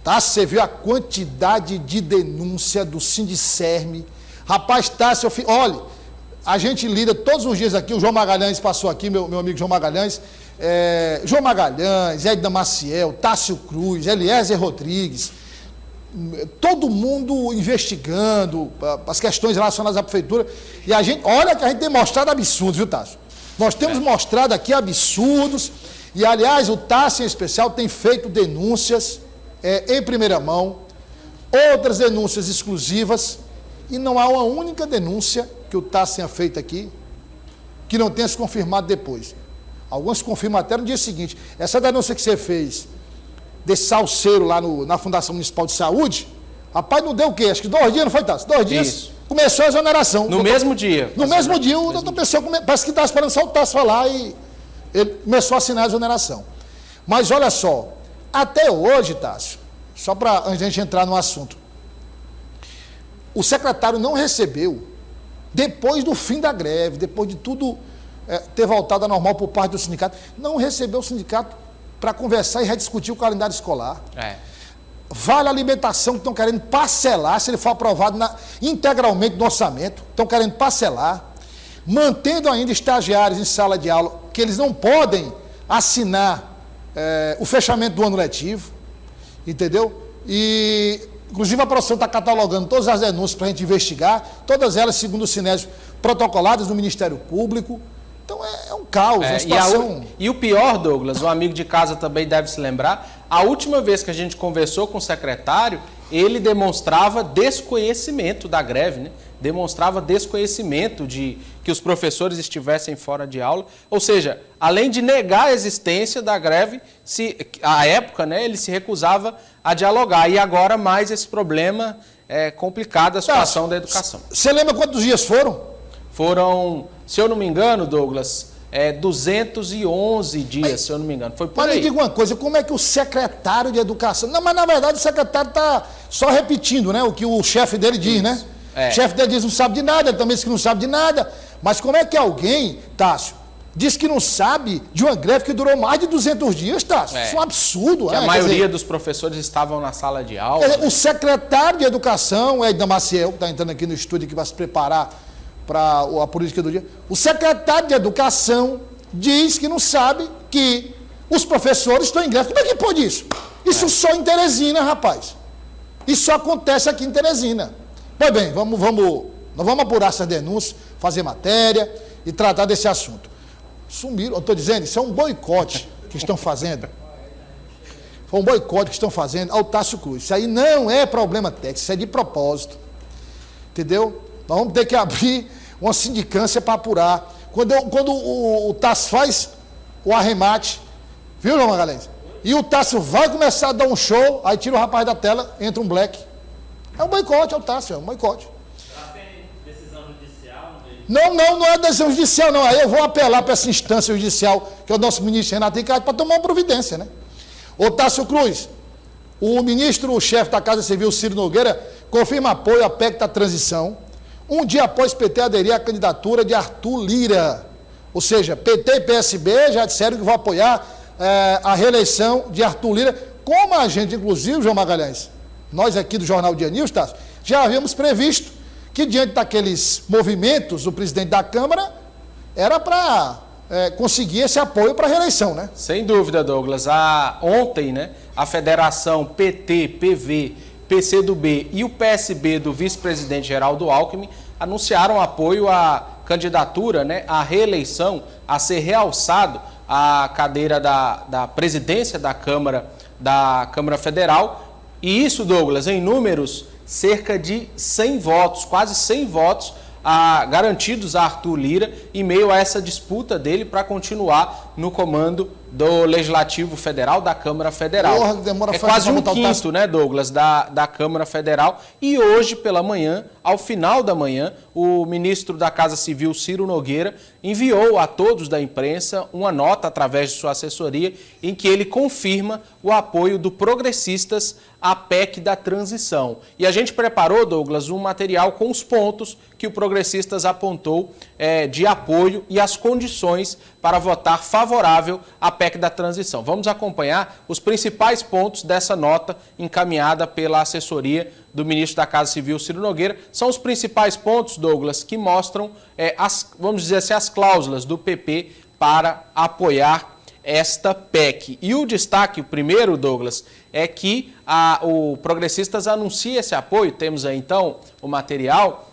Tássio, você viu a quantidade de denúncia do Sindicerme? Rapaz, Tássio, olha, a gente lida todos os dias aqui, o João Magalhães passou aqui, meu amigo João Magalhães, Edna Maciel, Tássio Cruz, Eliezer Rodrigues, todo mundo investigando as questões relacionadas à prefeitura, e a gente, olha que a gente tem mostrado absurdos, viu, Tássio? Nós temos mostrado aqui absurdos, e aliás, o Tássio em especial tem feito denúncias em primeira mão, outras denúncias exclusivas, e não há uma única denúncia que o Tássio tenha feito aqui que não tenha se confirmado depois. Alguns se confirmam até no dia seguinte. Essa denúncia que você fez desse salseiro lá na Fundação Municipal de Saúde, rapaz, não deu o quê? Acho que 2 dias, não foi, Tássio? 2 dias, isso. Começou a exoneração. No mesmo dia. No mesmo dia, o doutor Pessoa parece que estava esperando só o Tássio falar e ele começou a assinar a exoneração. Mas olha só, até hoje, Tássio, só para antes de a gente entrar no assunto, o secretário não recebeu, depois do fim da greve, depois de tudo ter voltado a normal por parte do sindicato, não recebeu o sindicato para conversar e rediscutir o calendário escolar. Vale a alimentação que estão querendo parcelar, se ele for aprovado integralmente no orçamento, estão querendo parcelar, mantendo ainda estagiários em sala de aula, que eles não podem assinar o fechamento do ano letivo, entendeu? E, inclusive, a produção está catalogando todas as denúncias para a gente investigar, todas elas, segundo o Sinésio, protocoladas no Ministério Público. Então, é um caos, uma situação... E o pior, Douglas, o amigo de casa também deve se lembrar, a última vez que a gente conversou com o secretário, ele demonstrava desconhecimento da greve, né? Demonstrava desconhecimento de que os professores estivessem fora de aula. Ou seja, além de negar a existência da greve, à época, né, ele se recusava a dialogar. E agora mais esse problema complicado, a situação da educação. Você lembra quantos dias foram? Foram, se eu não me engano, Douglas, 211 dias, se eu não me engano. Foi por aí. Mas me diga uma coisa, como é que o secretário de Educação... Não, mas na verdade o secretário está só repetindo, né, o que o chefe dele diz, né? O chefe dele diz que não sabe de nada, ele também diz que não sabe de nada. Mas como é que alguém, Tássio, diz que não sabe de uma greve que durou mais de 200 dias, Tássio? Isso é um absurdo. Que a maioria dos professores estavam na sala de aula. O secretário de Educação, Edna Maciel, que está entrando aqui no estúdio que vai se preparar para a política do dia. O secretário de Educação diz que não sabe que os professores estão em greve. Como é que pode isso? Isso só em Teresina, rapaz. Isso só acontece aqui em Teresina. Pois bem, nós vamos apurar essas denúncias, fazer matéria e tratar desse assunto. Sumiram, eu estou dizendo, isso é um boicote que estão fazendo. Foi um boicote que estão fazendo ao Tássio Cruz. Isso aí não é problema técnico, isso é de propósito. Entendeu? Nós vamos ter que abrir uma sindicância para apurar. Quando o Tássio faz o arremate, viu, João Magalhães? E o Tássio vai começar a dar um show, aí tira o rapaz da tela, entra um black. É um boicote, é o Tássio, é um boicote. Já tem decisão judicial? Não é decisão judicial, não. Aí eu vou apelar para essa instância judicial, que é o nosso ministro Renato Ricardo, para tomar uma providência, né? Ô Tássio Cruz, o ministro-chefe da Casa Civil, Ciro Nogueira, confirma apoio à PEC da transição, um dia após PT aderir à candidatura de Arthur Lira. Ou seja, PT e PSB já disseram que vão apoiar a reeleição de Arthur Lira, como a gente, inclusive, João Magalhães, nós aqui do Jornal Dia News, Tássio, já havíamos previsto que diante daqueles movimentos do presidente da Câmara, era para conseguir esse apoio para a reeleição, né? Sem dúvida, Douglas. Ontem, né, a federação PT, PV, PCdoB e o PSB do vice-presidente Geraldo Alckmin anunciaram apoio à candidatura, né, à reeleição, a ser realçado a cadeira da presidência da Câmara Federal. E isso, Douglas, em números, cerca de 100 votos, quase 100 votos garantidos a Arthur Lira, em meio a essa disputa dele para continuar no comando do Legislativo Federal, da Câmara Federal. É quase um quinto, né, Douglas, da Câmara Federal. E hoje, pela manhã, ao final da manhã, o ministro da Casa Civil, Ciro Nogueira, enviou a todos da imprensa uma nota através de sua assessoria em que ele confirma o apoio do Progressistas à PEC da transição. E a gente preparou, Douglas, um material com os pontos que o Progressistas apontou de apoio e as condições para votar favorável à PEC da transição. Vamos acompanhar os principais pontos dessa nota encaminhada pela assessoria do ministro da Casa Civil, Ciro Nogueira. São os principais pontos, Douglas, que mostram, vamos dizer assim, as cláusulas do PP para apoiar esta PEC. E o destaque, o primeiro, Douglas, é que o Progressistas anuncia esse apoio. Temos aí, então, o material,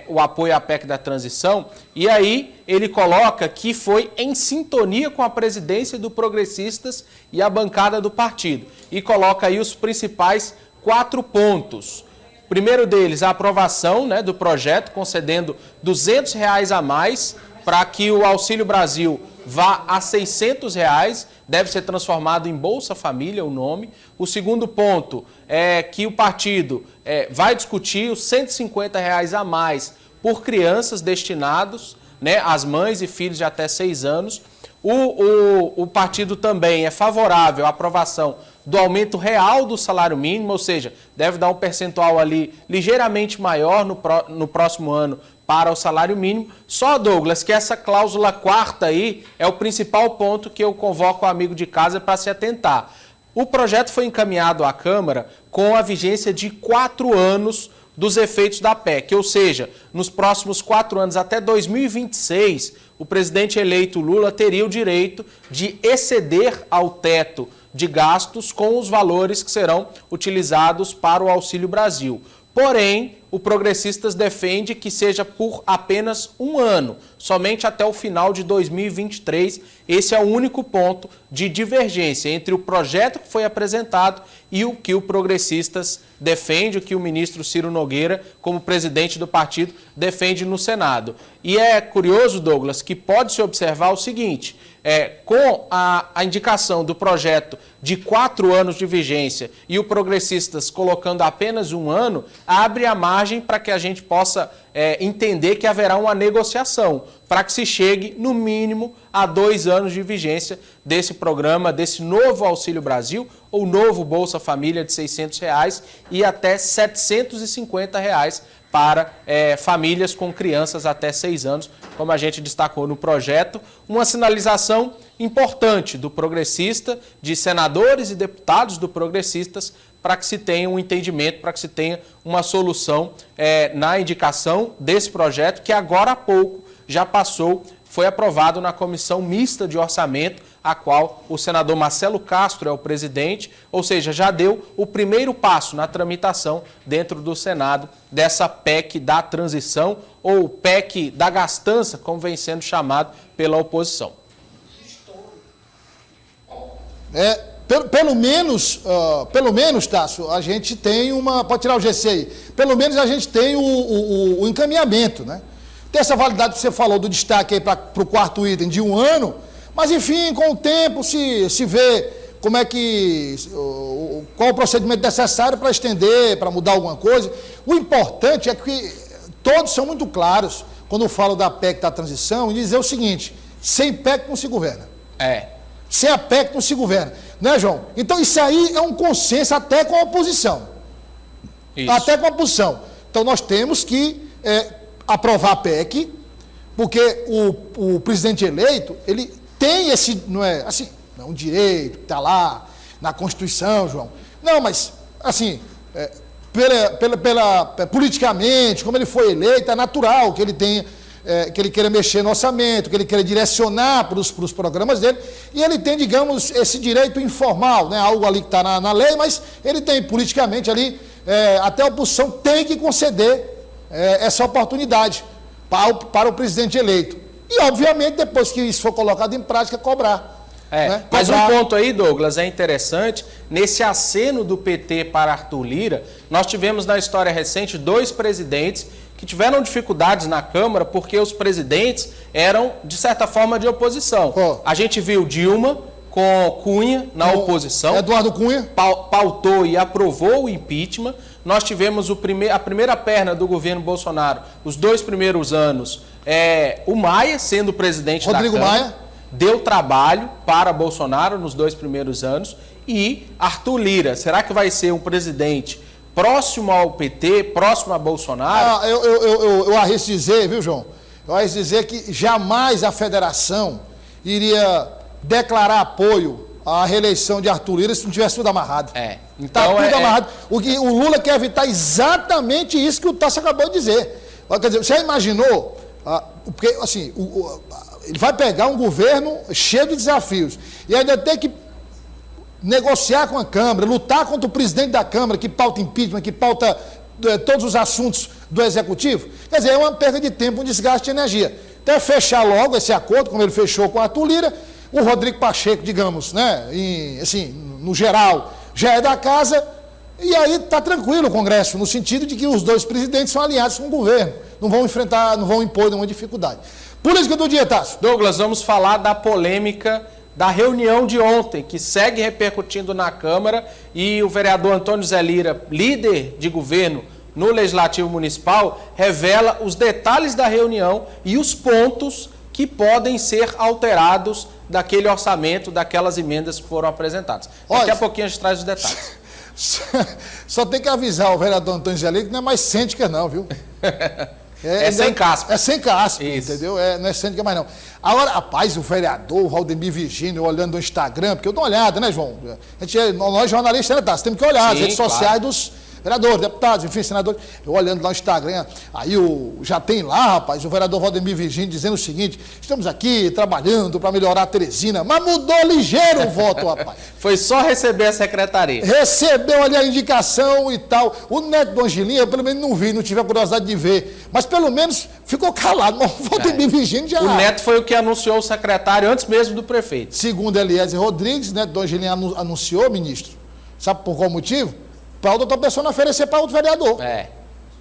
o apoio à PEC da transição, e aí ele coloca que foi em sintonia com a presidência do Progressistas e a bancada do partido. E coloca aí os principais 4 pontos. O primeiro deles, a aprovação, né, do projeto, concedendo R$200 a mais para que o Auxílio Brasil vá a R$600, deve ser transformado em Bolsa Família, o nome. O segundo ponto é que o partido vai discutir os R$150 a mais por crianças destinados, né, às mães e filhos de até 6 anos. O partido também é favorável à aprovação do aumento real do salário mínimo, ou seja, deve dar um percentual ali ligeiramente maior no próximo ano para o salário mínimo. Só, Douglas, que essa cláusula 4ª aí é o principal ponto que eu convoco o amigo de casa para se atentar. O projeto foi encaminhado à Câmara com a vigência de 4 anos dos efeitos da PEC, ou seja, nos próximos 4 anos, até 2026, o presidente eleito Lula teria o direito de exceder ao teto de gastos com os valores que serão utilizados para o Auxílio Brasil. Porém, o Progressistas defende que seja por apenas 1 ano, somente até o final de 2023. Esse é o único ponto de divergência entre o projeto que foi apresentado e o que o Progressistas defende, o que o ministro Ciro Nogueira, como presidente do partido, defende no Senado. E é curioso, Douglas, que pode-se observar o seguinte: com a indicação do projeto de 4 anos de vigência e o Progressistas colocando apenas 1 ano, abre a margem para que a gente possa entender que haverá uma negociação, para que se chegue, no mínimo, a 2 anos de vigência desse programa, desse novo Auxílio Brasil, ou novo Bolsa Família de R$600 e até R$750 para famílias com crianças até 6 anos, como a gente destacou no projeto. Uma sinalização importante do Progressista, de senadores e deputados do Progressistas, para que se tenha um entendimento, para que se tenha uma solução na indicação desse projeto, que agora há pouco já passou, foi aprovado na Comissão Mista de Orçamento, a qual o senador Marcelo Castro é o presidente, ou seja, já deu o primeiro passo na tramitação dentro do Senado dessa PEC da transição, ou PEC da gastança, como vem sendo chamado pela oposição. Pelo menos, Tássio, a gente tem uma... Pode tirar o GC aí. Pelo menos a gente tem o encaminhamento, né? Tem essa validade que você falou do destaque aí para o 4º item de 1 ano, mas enfim, com o tempo se vê como é que... qual o procedimento necessário para estender, para mudar alguma coisa. O importante é que todos são muito claros quando falam da PEC da transição e dizer o seguinte: sem PEC não se governa. Sem a PEC não se governa. Né, João? Então isso aí é um consenso até com a oposição. Isso. Até com a oposição. Então nós temos que aprovar a PEC, porque o presidente eleito, ele tem esse, não é assim, não é um direito que está lá na Constituição, João. Não, mas assim, politicamente, como ele foi eleito, é natural que ele tenha, que ele queira mexer no orçamento, que ele queira direcionar para os programas dele, e ele tem, digamos, esse direito informal, né, algo ali que está na lei, mas ele tem politicamente ali, até a oposição tem que conceder essa oportunidade para o presidente eleito. E, obviamente, depois que isso for colocado em prática, cobrar. Né? Mas um ponto aí, Douglas, é interessante. Nesse aceno do PT para Arthur Lira, nós tivemos na história recente 2 presidentes que tiveram dificuldades na Câmara porque os presidentes eram, de certa forma, de oposição. A gente viu Dilma com Cunha na oposição. Eduardo Cunha. Pautou e aprovou o impeachment. Nós tivemos a primeira perna do governo Bolsonaro, os 2 primeiros anos, o Maia sendo presidente Rodrigo da Câmara. Maia. Deu trabalho para Bolsonaro nos 2 primeiros anos. E Arthur Lira, será que vai ser um presidente próximo ao PT, próximo a Bolsonaro? Eu arrisco dizer, viu, João? Eu arrisco dizer que jamais a federação iria declarar apoio à reeleição de Arthur Lira se não tivesse tudo amarrado. Então tudo amarrado. O Lula quer evitar exatamente isso que o Tasso acabou de dizer. Quer dizer, você já imaginou? Porque, assim, ele vai pegar um governo cheio de desafios e ainda tem que negociar com a Câmara, lutar contra o presidente da Câmara, que pauta impeachment, que pauta todos os assuntos do Executivo. Quer dizer, é uma perda de tempo, um desgaste de energia. Então é fechar logo esse acordo, como ele fechou com o Arthur Lira. O Rodrigo Pacheco, digamos, né, assim, no geral, já é da casa, e aí está tranquilo o Congresso, no sentido de que os dois presidentes são aliados com o governo, não vão enfrentar, não vão impor nenhuma dificuldade. Política do dia, Tasso. Douglas, vamos falar da polêmica da reunião de ontem, que segue repercutindo na Câmara, e o vereador Antônio Zé Lira, líder de governo no Legislativo Municipal, revela os detalhes da reunião e os pontos que podem ser alterados daquele orçamento, daquelas emendas que foram apresentadas. Daqui a pouquinho a gente traz os detalhes. Só tem que avisar o vereador Antônio Zé Lira que não é mais síndica não, viu? É sem caspa. É sem caspa, isso. Entendeu? Não é síndica mais não. Agora, rapaz, o vereador Valdemir Virgínio olhando no Instagram, porque eu dou uma olhada, né, João? Nós jornalistas, né, temos que olhar as redes sociais dos vereadores, deputados, enfim, senadores. Eu olhando lá no Instagram, aí já tem lá, rapaz, o vereador Valdemir Virgínio dizendo o seguinte: estamos aqui trabalhando para melhorar a Teresina, mas mudou ligeiro o voto, rapaz. Foi só receber a secretaria. Recebeu ali a indicação e tal. O neto do Angelinha, pelo menos não vi, não tive a curiosidade de ver, mas pelo menos ficou calado. Mas o Valdemir Virgínio já... O neto foi o que anunciou o secretário antes mesmo do prefeito. Segundo Eliezer Rodrigues, neto do Angelinha anunciou, ministro. Sabe por qual motivo? Para outra pessoa não oferecer para outro vereador.